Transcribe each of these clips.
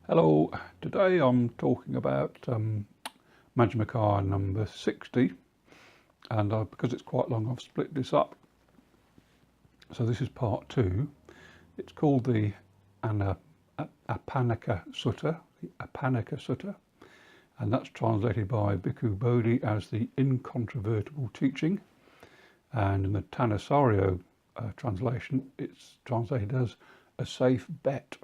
Hello, today I'm talking about Majjhima Nikaya number 60, and because it's quite long I've split this up. So this is part 2. It's called the Apannaka Sutta, and that's translated by Bhikkhus Bodhi as the incontrovertible teaching, and in the Thanissaro translation it's translated as a safe bet.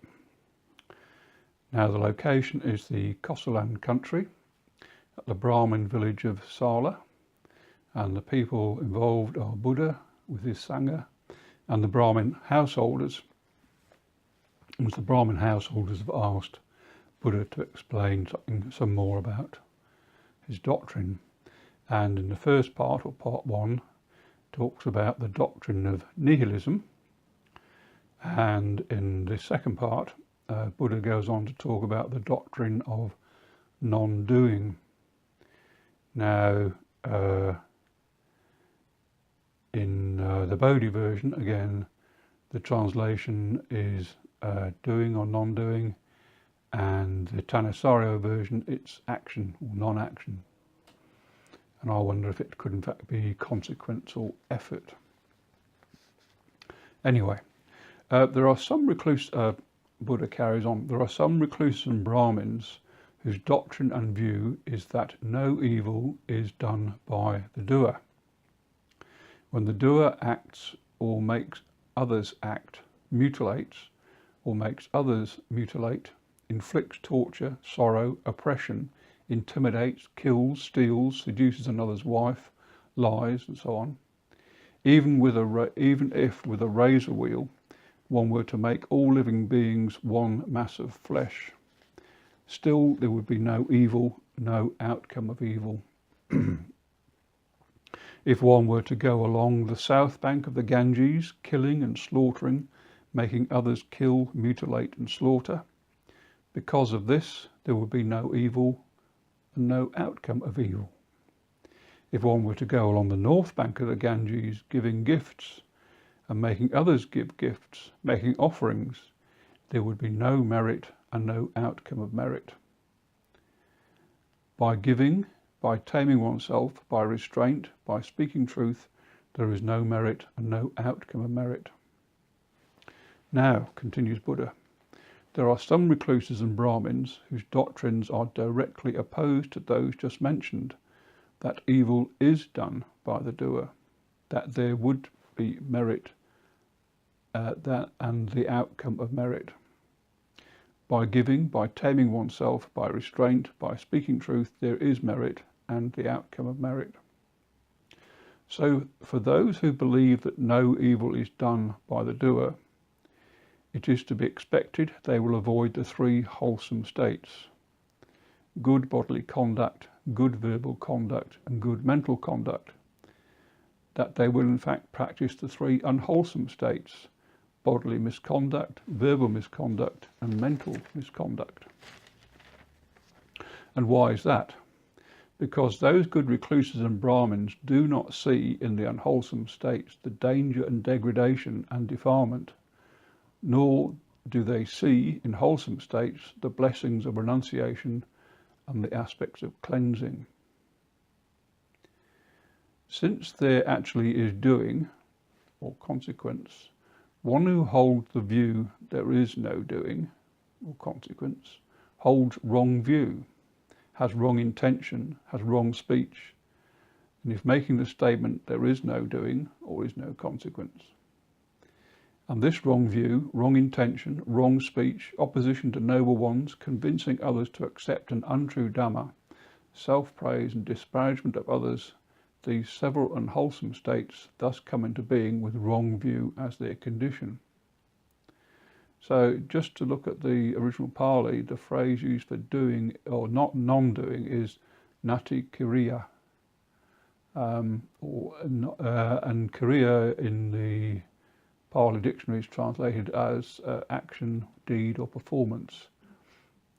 Now the location is the Kosalan country at the Brahmin village of Sala, and the people involved are Buddha with his Sangha and the Brahmin householders. As the Brahmin householders have asked Buddha to explain some more about his doctrine. And in the first part, or part 1, talks about the doctrine of nihilism, and in the second part Buddha goes on to talk about the doctrine of non-doing. Now, in the Bodhi version, again, the translation is doing or non-doing, and the Thanissaro version, it's action or non-action. And I wonder if it could in fact be consequence or effort. Anyway, there are some recluse. Buddha carries on, there are some recluses and Brahmins whose doctrine and view is that no evil is done by the doer. When the doer acts or makes others act, mutilates or makes others mutilate, inflicts torture, sorrow, oppression, intimidates, kills, steals, seduces another's wife, lies, and so on, even if with a razor wheel one were to make all living beings one mass of flesh, still there would be no evil, no outcome of evil. If one were to go along the south bank of the Ganges, killing and slaughtering, making others kill, mutilate and slaughter, because of this there would be no evil and no outcome of evil. If one were to go along the north bank of the Ganges, giving gifts and making others give gifts, making offerings, there would be no merit and no outcome of merit. By giving, by taming oneself, by restraint, by speaking truth, there is no merit and no outcome of merit. Now, continues Buddha, there are some recluses and Brahmins whose doctrines are directly opposed to those just mentioned, that evil is done by the doer, that there would be merit and the outcome of merit. By giving, by taming oneself, by restraint, by speaking truth, there is merit and the outcome of merit. So for those who believe that no evil is done by the doer, it is to be expected they will avoid the 3 wholesome states: good bodily conduct, good verbal conduct, and good mental conduct, that they will in fact practice the 3 unwholesome states: bodily misconduct, verbal misconduct, and mental misconduct. And why is that? Because those good recluses and Brahmins do not see in the unwholesome states the danger and degradation and defilement, nor do they see in wholesome states the blessings of renunciation and the aspects of cleansing. Since there actually is doing, or consequence, one who holds the view there is no doing, or consequence, holds wrong view, has wrong intention, has wrong speech, and if making the statement there is no doing, or is no consequence. And this wrong view, wrong intention, wrong speech, opposition to noble ones, convincing others to accept an untrue Dhamma, self-praise and disparagement of others, these several unwholesome states thus come into being with wrong view as their condition. So just to look at the original Pali, the phrase used for doing or not non-doing is nati kriya, and kriya in the Pali dictionary is translated as action, deed or performance.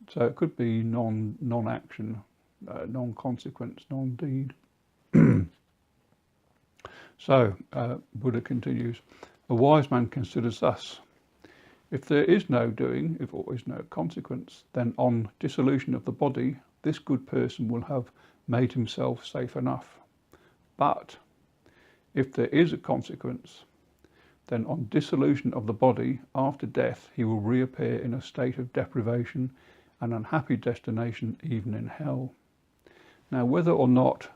So it could be non-action, non-consequence, non-deed. So, Buddha continues, a wise man considers thus: If there is no doing, if there is no consequence, then on dissolution of the body, this good person will have made himself safe enough. But if there is a consequence, then on dissolution of the body, after death, he will reappear in a state of deprivation and unhappy destination, even in hell. Now, whether or not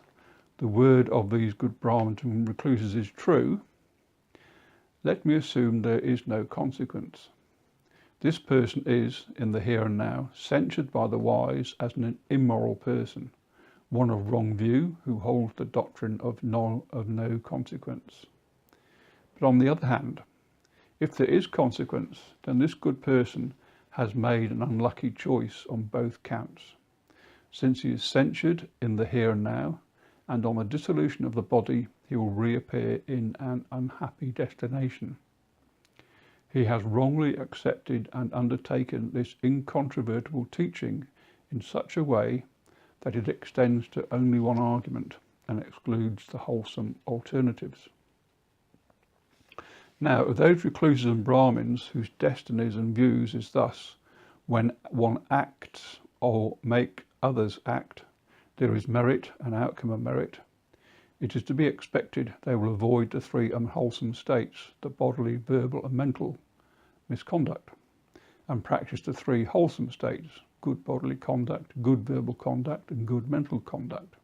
the word of these good Brahmins and recluses is true, let me assume there is no consequence. This person is, in the here and now, censured by the wise as an immoral person, one of wrong view, who holds the doctrine of no consequence. But on the other hand, if there is consequence, then this good person has made an unlucky choice on both counts, since he is censured in the here and now, and on the dissolution of the body, he will reappear in an unhappy destination. He has wrongly accepted and undertaken this incontrovertible teaching in such a way that it extends to only one argument and excludes the wholesome alternatives. Now, of those recluses and Brahmins whose destinies and views is thus, when one acts or make others act, there is merit and outcome of merit, it is to be expected they will avoid the three unwholesome states, the bodily, verbal and mental misconduct, and practice the three wholesome states, good bodily conduct, good verbal conduct and good mental conduct.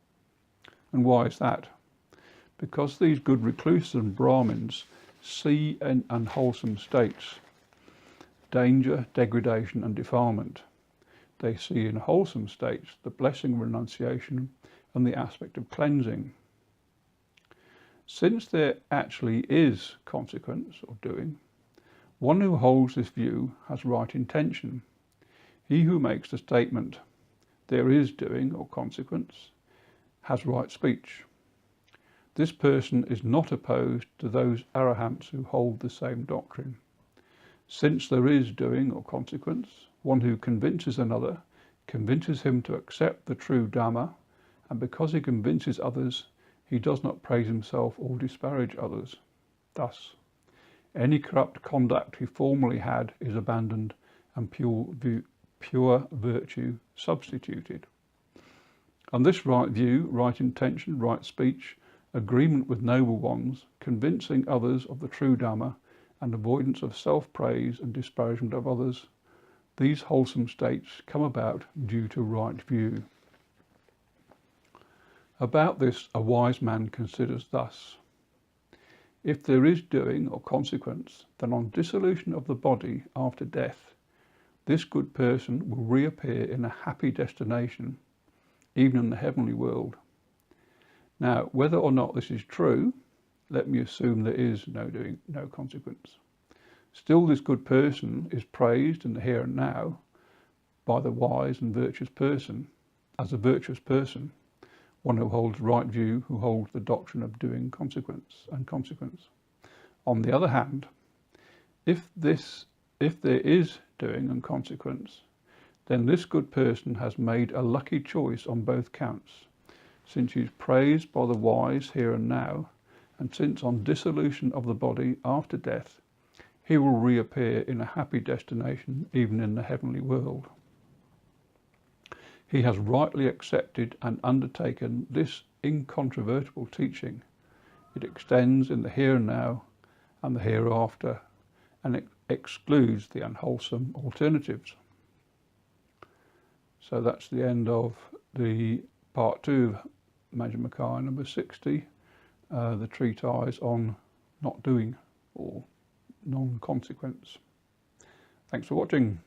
And why is that? Because these good recluses and Brahmins see in unwholesome states danger, degradation and defilement. They see in wholesome states the blessing of renunciation and the aspect of cleansing. Since there actually is consequence or doing, one who holds this view has right intention. He who makes the statement, there is doing or consequence, has right speech. This person is not opposed to those arahants who hold the same doctrine. Since there is doing or consequence, one who convinces another convinces him to accept the true Dhamma, and because he convinces others, he does not praise himself or disparage others. Thus, any corrupt conduct he formerly had is abandoned and pure virtue substituted. On this right view, right intention, right speech, agreement with noble ones, convincing others of the true Dhamma, and avoidance of self-praise and disparagement of others, these wholesome states come about due to right view. About this a wise man considers thus: if there is doing or consequence, then on dissolution of the body after death, this good person will reappear in a happy destination, even in the heavenly world. Now, whether or not this is true, let me assume there is no doing, no consequence. Still, this good person is praised in the here and now by the wise and virtuous person, as a virtuous person, one who holds right view, who holds the doctrine of doing consequence and consequence. On the other hand, if there is doing and consequence, then this good person has made a lucky choice on both counts, since he is praised by the wise here and now, and since on dissolution of the body after death, he will reappear in a happy destination, even in the heavenly world. He has rightly accepted and undertaken this incontrovertible teaching. It extends in the here and now and the hereafter, and it excludes the unwholesome alternatives. So that's the end of the part 2 of Majjhima Nikaya number 60, the treatise on not doing or non-consequence. Thanks for watching.